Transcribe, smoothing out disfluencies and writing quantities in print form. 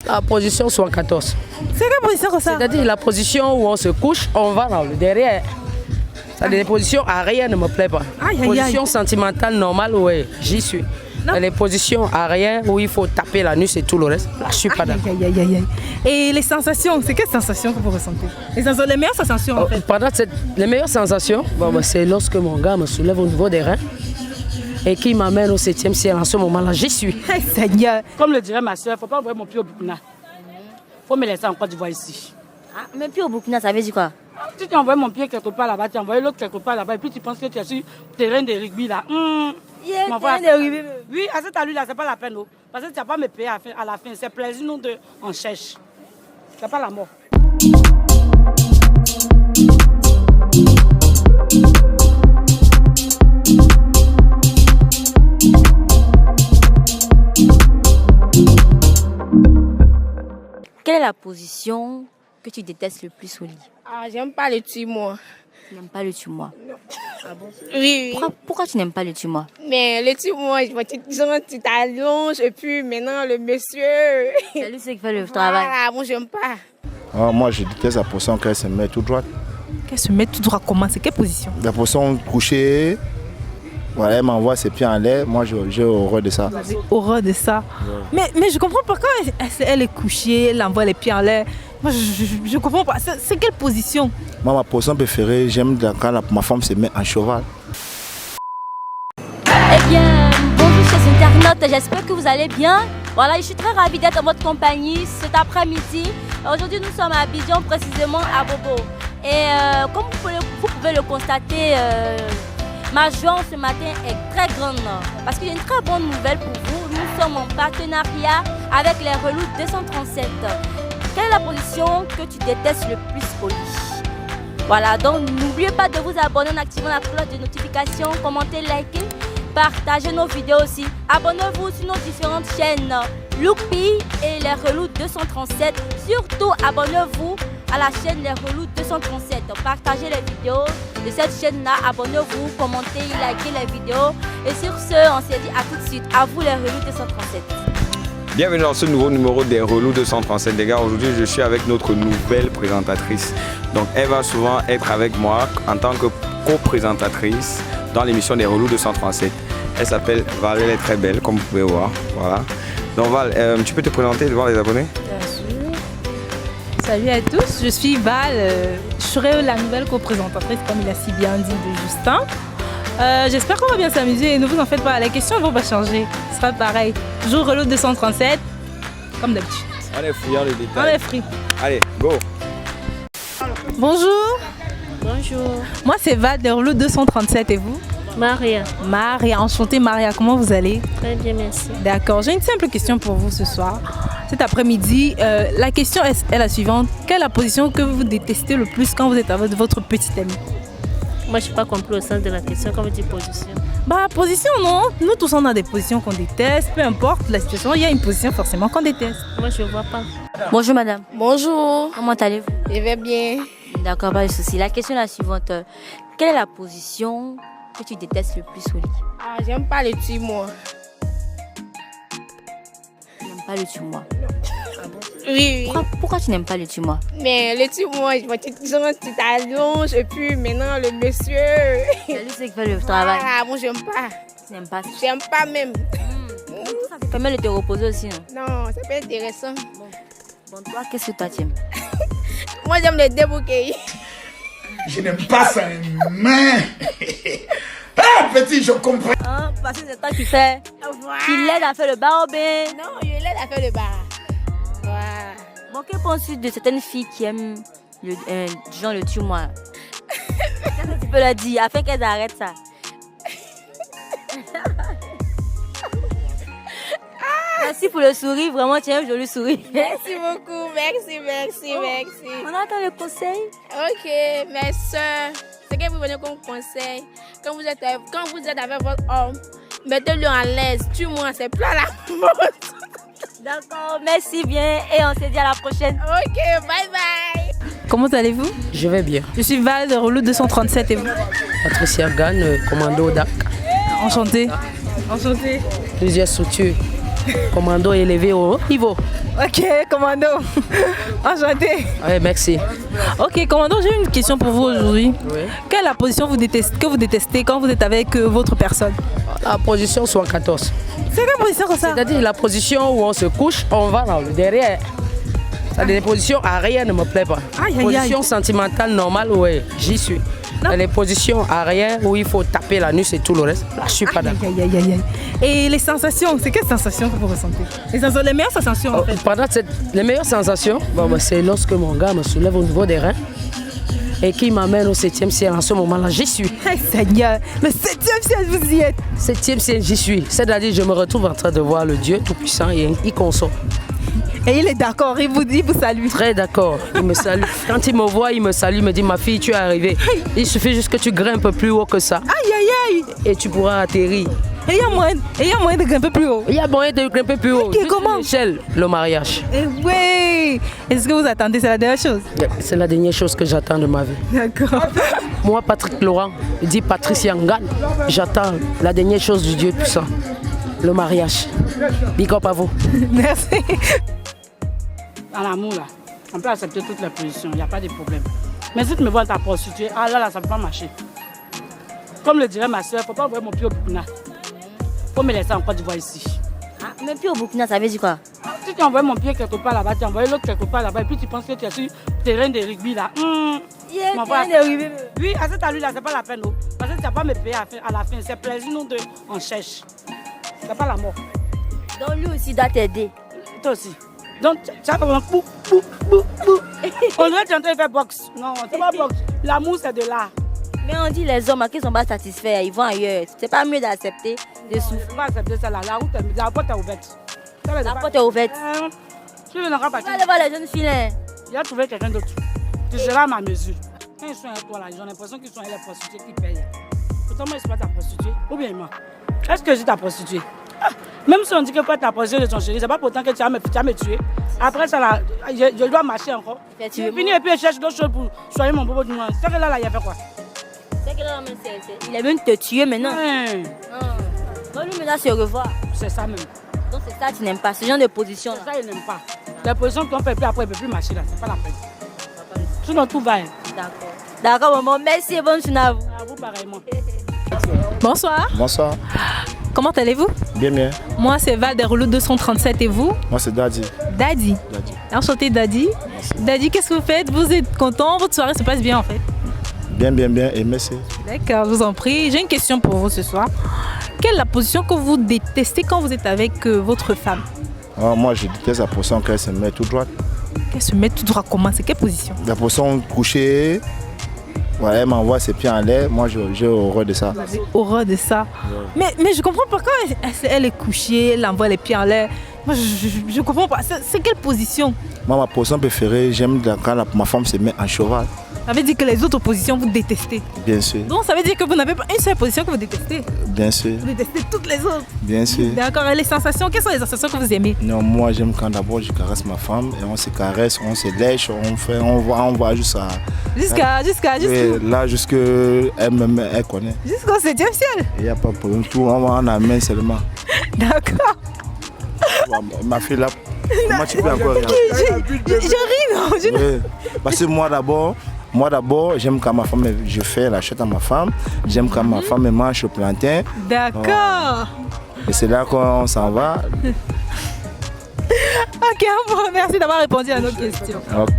La position 74. C'est quelle position comme ça? C'est-à-dire la position où on se couche, on va dans le derrière. Les positions arrière ne me plaît pas. Position sentimentale normale, oui, j'y suis. Les positions arrière où il faut taper la nuit, c'est tout le reste. Là, je suis pas d'accord. Et les sensations, c'est quelles sensations que vous ressentez? Les meilleures sensations en fait. Les meilleures sensations, c'est lorsque mon gars me soulève au niveau des reins et qui m'amène au 7e ciel. En ce moment-là, j'y suis. Hey, Seigneur. Comme le dirait ma soeur, il ne faut pas envoyer mon pied au Burkina. Il faut me laisser en Côte d'Ivoire ici. Ah, mais pied au Burkina, ça veut dire quoi? Si tu envoies mon pied quelque part là-bas, tu envoies l'autre quelque part là-bas et puis tu penses que tu es sur le terrain de rugby là. Terrain de rugby. Oui, à cet allure là, c'est pas la peine. Parce que tu n'as pas me payer à la fin. C'est plaisir, nous deux, on cherche. C'est pas la mort. Quelle est la position que tu détestes le plus au lit? Ah, j'aime pas le tumour. Tu n'aimes pas le tumour? Ah bon? Oui. Pourquoi tu n'aimes pas le tumour? Mais le tumour, tu t'allonges et puis maintenant le monsieur... C'est lui qui fait le travail. Voilà, moi j'aime pas. Ah, moi je déteste la position qu'elle se met tout droite. Qu'elle se met tout droit comment? C'est quelle position? La position couchée, voilà, elle m'envoie ses pieds en l'air, moi j'ai horreur de ça. Horreur de ça. Ouais. Mais je comprends pas quand elle est couchée, elle envoie les pieds en l'air. Moi je comprends pas. C'est quelle position? Moi ma position préférée, j'aime quand ma femme se met en cheval. Eh bien, bonjour chers internautes, j'espère que vous allez bien. Voilà, je suis très ravie d'être en votre compagnie cet après-midi. Aujourd'hui nous sommes à Abidjan, précisément à Bobo. Et comme vous pouvez le constater, ma joie ce matin est très grande parce qu'il y a une très bonne nouvelle pour vous. Nous sommes en partenariat avec les relous 237. Quelle est la position que tu détestes le plus au lit? Voilà, donc n'oubliez pas de vous abonner en activant la cloche de notification, commentez, likez, partagez nos vidéos aussi. Abonnez-vous sur nos différentes chaînes Loupi et les relous 237. Surtout abonnez-vous à la chaîne Les Relous 237. Partagez les vidéos de cette chaîne-là, abonnez-vous, commentez, likez les vidéos. Et sur ce, on se dit à tout de suite. À vous les Relous 237. Bienvenue dans ce nouveau numéro des Relous 237. Les gars, aujourd'hui je suis avec notre nouvelle présentatrice. Donc elle va souvent être avec moi en tant que co-présentatrice dans l'émission des Relous 237. Elle s'appelle Val, elle est très belle comme vous pouvez voir. Voilà. Donc Val, tu peux te présenter devant les abonnés? Salut à tous, je suis Val, je serai la nouvelle co-présentatrice comme il a si bien dit de Justin. J'espère qu'on va bien s'amuser et ne vous en faites pas, les questions ne vont pas changer, ce sera pareil. Toujours Relous 237, comme d'habitude. On est fouillant les détails. On est free. Allez, go. Bonjour. Bonjour. Moi c'est Val de Relous 237 et vous? Maria. Maria, enchantée Maria, comment vous allez? Très bien, merci. D'accord, j'ai une simple question pour vous ce soir. Cet après-midi, la question est la suivante. Quelle est la position que vous détestez le plus quand vous êtes avec votre petite amie? Moi, je n'ai pas compris le sens de la question. Quand vous dites position? Bah, position, non. Nous tous, on a des positions qu'on déteste. Peu importe la situation, il y a une position forcément qu'on déteste. Moi, je ne vois pas. Bonjour madame. Bonjour. Comment allez-vous? Je vais bien. D'accord, pas de souci. La question est la suivante. Quelle est la position que tu détestes le plus au lit? Ah, j'aime pas le tumour. Tu n'aimes pas le tumour? Oui. Pourquoi tu n'aimes pas le tumour? Mais le tumour, tu t'allonges et puis maintenant le monsieur... C'est lui qui fait le travail. Voilà, moi j'aime pas. Tu n'aimes pas ça? J'aime pas même. Ça te permet de te reposer aussi. Non, ça peut être intéressant. Bon, toi, qu'est-ce que toi tu aimes? Moi j'aime les débouquets. Je n'aime pas ça, mais... Ah, petit, je comprends. Hein, parce que c'est toi qui fais. Voilà. Qui l'aide à faire le bar au bain. Non, je l'aide à faire le bar. Voilà. Bon, que penses-tu de certaines filles qui aiment genre le tumour? Qu'est-ce que tu peux leur dire afin qu'elles arrêtent ça? Merci pour le sourire, vraiment tu as un joli sourire. Merci beaucoup, merci. On attend le conseil. Ok, mes soeurs, ce que vous venez comme conseil, quand vous êtes avec votre homme, mettez-le en l'aise. Tumour, c'est plus à la mode. D'accord, merci bien et on se dit à la prochaine. Ok, bye bye. Comment allez-vous? Je vais bien. Je suis Val de Relous 237 et vous? Patricia Gann, commando DAC. Enchantée. Enchantée. Plusieurs structures. Commando élevé au niveau. Ok, commando. Enchanté. Oui, merci. Ok, commando, j'ai une question pour vous aujourd'hui. Oui. Quelle est la position que vous détestez quand vous êtes avec votre personne? La position 74. C'est quelle position comme ça? C'est-à-dire la position où on se couche, on va dans le derrière. C'est-à-dire les positions arrière ne me plaît pas. Position sentimentale normale, oui, j'y suis. Les positions arrière où il faut taper la nuit, c'est tout le reste. Là, je suis pas d'accord. Et les sensations, c'est quelles sensations que vous ressentez? Les meilleures sensations en fait. Pendant les meilleures sensations, c'est lorsque mon gars me soulève au niveau des reins et qui m'amène au 7e ciel. En ce moment-là, j'y suis. Seigneur, le 7e ciel, vous y êtes? 7e ciel, j'y suis. C'est-à-dire, je me retrouve en train de voir le Dieu Tout-Puissant et il console. Et il est d'accord, il vous salue. Très d'accord, il me salue. Quand il me voit, il me salue, il me dit ma fille, tu es arrivée. Il suffit juste que tu grimpes un peu plus haut que ça. Aïe, aïe, aïe. Et tu pourras atterrir. Et il y a moyen de grimper plus haut. Il y a moyen de grimper plus haut. Okay, comment? L'échelle, le mariage. Oui. Est-ce que vous attendez, c'est la dernière chose? C'est la dernière chose que j'attends de ma vie. D'accord. Moi, Patrick Laurent, il dit Patrice Yangan, j'attends la dernière chose du Dieu puissant, le mariage. Big up à vous. Merci. Dans l'amour, là, on peut accepter toutes les positions, il n'y a pas de problème. Mais si tu me vois ta prostituée, ah là, ça ne peut pas marcher. Comme le dirait ma soeur, il ne faut pas envoyer mon pied au Burkina. Il faut me laisser en Côte d'Ivoire ici. Ah, mais pied au Burkina, ça veut dire quoi? Si tu envoies mon pied quelque part là-bas, tu envoies l'autre quelque part là-bas, et puis tu penses que tu es sur le terrain de rugby là. Terrain de rugby. Oui, à cet allure là, c'est pas la peine. Parce que tu n'as pas me payer à la fin. C'est plaisir, nous deux, on cherche. C'est pas la mort. Donc lui aussi doit t'aider. Toi aussi. Donc, tu as comme un bou, bou, bou, bou. On dirait que tu es en train de faire boxe. Non, c'est pas boxe. L'amour, c'est de l'art. Mais on dit les hommes qui ne sont pas satisfaits, ils vont ailleurs. C'est pas mieux d'accepter de souffrir. Je ne peux pas accepter ça là. La porte est ouverte. La porte est ouverte. Tu veux n'auras pas. Tu vas aller voir les jeunes filles là. Il a trouvé quelqu'un d'autre. Tu seras à ma mesure. Quand ils sont avec toi là, ils ont l'impression qu'ils sont avec les prostituées qui payent. Pourtant, moi, je ne suis pas ta prostituée. Ou bien moi. Est-ce que je suis ta prostituée? Même si on dit que tu ta prostituée de ton chéri, c'est pas pourtant que tu vas me tuer. Après ça, là, je dois marcher encore. Je finis et puis je cherche d'autres choses pour soigner mon bobo du noir. C'est que là, il a fait quoi? C'est que là, il est venu te tuer maintenant. Donc lui, maintenant, c'est au revoir. C'est ça même. Donc c'est ça que tu n'aimes pas, ce genre de position là. C'est ça, il n'aime pas. Les positions qu'on fait plus après, il ne peut plus marcher là, c'est pas la peine. Sinon, tout va. D'accord. D'accord, maman. Merci et bonne journée à vous. À vous, pareillement. Bonsoir. Bonsoir. Comment allez-vous? Bien, bien. Moi, c'est Val des Rouleaux 237 et vous? Moi, c'est Daddy. Daddy. Enchanté, Daddy. Merci. Daddy, qu'est-ce que vous faites? Vous êtes content? Votre soirée se passe bien en fait? Bien, bien, bien. Et merci. D'accord, je vous en prie. J'ai une question pour vous ce soir. Quelle est la position que vous détestez quand vous êtes avec votre femme? Moi, je déteste la position qu'elle se met tout droite. Qu'elle se met tout droit comment? C'est quelle position? La position couchée. Voilà, elle m'envoie ses pieds en l'air. Moi, j'ai horreur de ça. Horreur de ça. Ouais. Mais je comprends pas quand elle est couchée, elle envoie les pieds en l'air. Moi, je comprends pas. C'est quelle position? Moi, ma position préférée, j'aime quand ma femme se met en cheval. Ça veut dire que les autres positions, vous détestez? Bien sûr. Donc, ça veut dire que vous n'avez pas une seule position que vous détestez? Bien sûr. Vous détestez toutes les autres? Bien sûr. D'accord. Et les sensations, quelles sont les sensations que vous aimez? Non, moi, j'aime quand d'abord je caresse ma femme et on se caresse, on se lèche, on va jusqu'à... Jusqu'à là, elle connaît. Jusqu'au 7e ciel? Il n'y a pas de problème. Tout, on a main seulement. D'accord. Ma fille là, comment tu peux encore rien? Je ris, non? Oui. Parce que moi d'abord, j'aime quand ma femme, je fais la chatte à ma femme. J'aime quand ma femme mange le plantain. D'accord. Et c'est là qu'on s'en va. Ok, on vous remercie d'avoir répondu à nos questions. Okay.